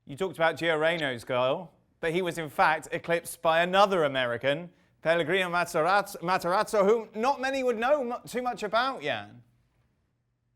You talked about Gio Reyna's goal, but he was in fact eclipsed by another American, Pellegrino Matarazzo, who not many would know too much about, Jan.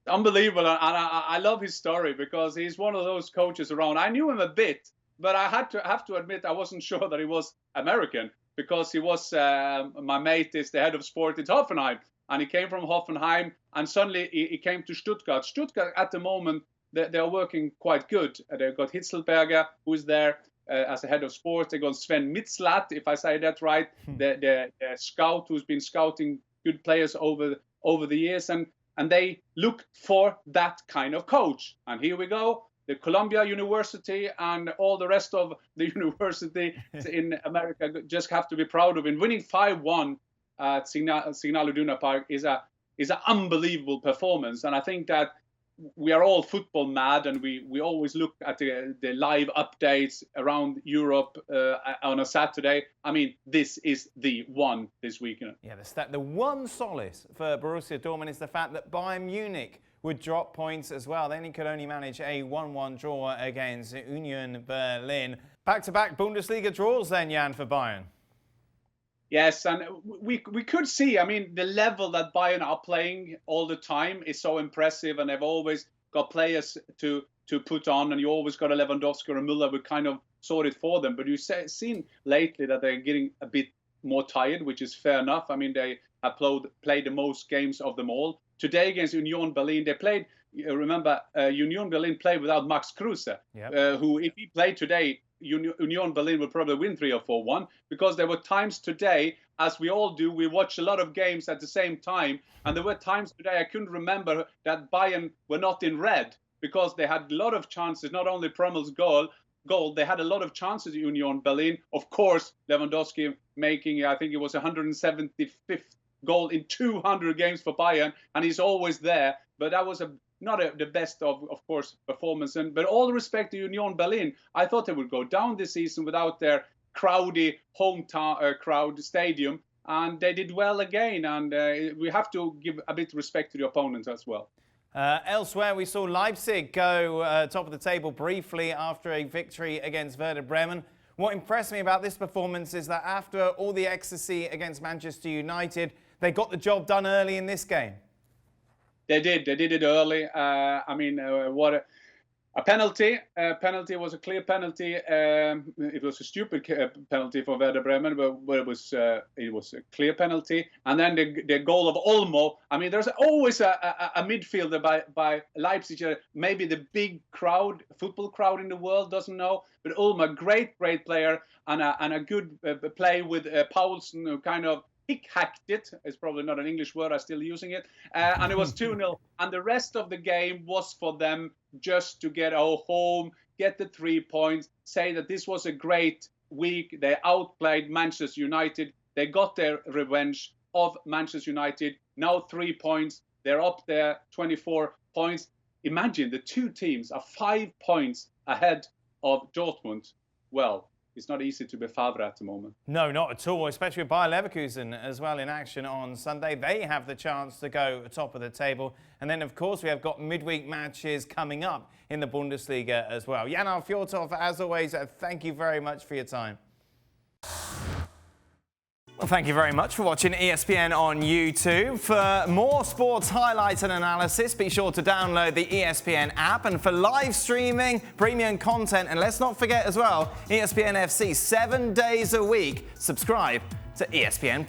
Unbelievable, and I love his story because he's one of those coaches around. I knew him a bit, but I have to admit I wasn't sure that he was American because he was my mate is the head of sport in Hoffenheim, and he came from Hoffenheim, and suddenly he came to Stuttgart. Stuttgart at the moment they're working quite good. They've got Hitzelberger, who's there as the head of sport. They got Sven Mitzlat, if I say that right, the scout who's been scouting good players over the years, and they look for that kind of coach. And here we go. The Columbia University and all the rest of the university in America just have to be proud of him. Winning 5-1 at Signal Iduna Park is an unbelievable performance. And I think that we are all football mad, and we always look at the live updates around Europe on a Saturday. I mean, this is the one this weekend. Yeah, the one solace for Borussia Dortmund is the fact that Bayern Munich would drop points as well. They could only manage a 1-1 draw against Union Berlin. Back-to-back Bundesliga draws then, Jan, for Bayern. Yes, and we could see, I mean, the level that Bayern are playing all the time is so impressive, and they've always got players to put on, and you always got a Lewandowski or a Müller would kind of sort it for them. But you've seen lately that they're getting a bit more tired, which is fair enough. I mean, they have played the most games of them all. Today against Union Berlin, they played, remember, Union Berlin played without Max Kruse, who, if he played today, Union Berlin will probably win 3 or 4-1, because there were times today, as we all do, we watch a lot of games at the same time, and there were times today I couldn't remember that Bayern were not in red, because they had a lot of chances, not only Promel's goal, they had a lot of chances at Union Berlin. Of course, Lewandowski making, I think it was 175th goal in 200 games for Bayern, and he's always there, but that was not the best of course, performance. But all respect to Union Berlin, I thought they would go down this season without their crowdy hometown crowd stadium, and they did well again. And we have to give a bit of respect to the opponents as well. Elsewhere, we saw Leipzig go top of the table briefly after a victory against Werder Bremen. What impressed me about this performance is that after all the ecstasy against Manchester United, they got the job done early in this game. They did it early. I mean, what a penalty. Penalty was a clear penalty. It was a stupid penalty for Werder Bremen, but it was a clear penalty. And then the goal of Olmo. I mean, there's always a midfielder by Leipzig. Maybe the big crowd, football crowd in the world doesn't know. But Olmo, great player, and a good play with Paulsen, who kind of hacked it. It's probably not an English word, I'm still using it. And it was 2-0. And the rest of the game was for them just to get home, get the 3 points, say that this was a great week. They outplayed Manchester United. They got their revenge of Manchester United. Now 3 points. They're up there, 24 points. Imagine the two teams are 5 points ahead of Dortmund. Well, it's not easy to be Favre at the moment. No, not at all, especially with Bayer Leverkusen as well in action on Sunday. They have the chance to go top of the table. And then, of course, we have got midweek matches coming up in the Bundesliga as well. Jan Fjortoft, as always, thank you very much for your time. Well, thank you very much for watching ESPN on YouTube. For more sports highlights and analysis, be sure to download the ESPN app. And for live streaming, premium content, and let's not forget as well, ESPNFC 7 days a week. Subscribe to ESPN+.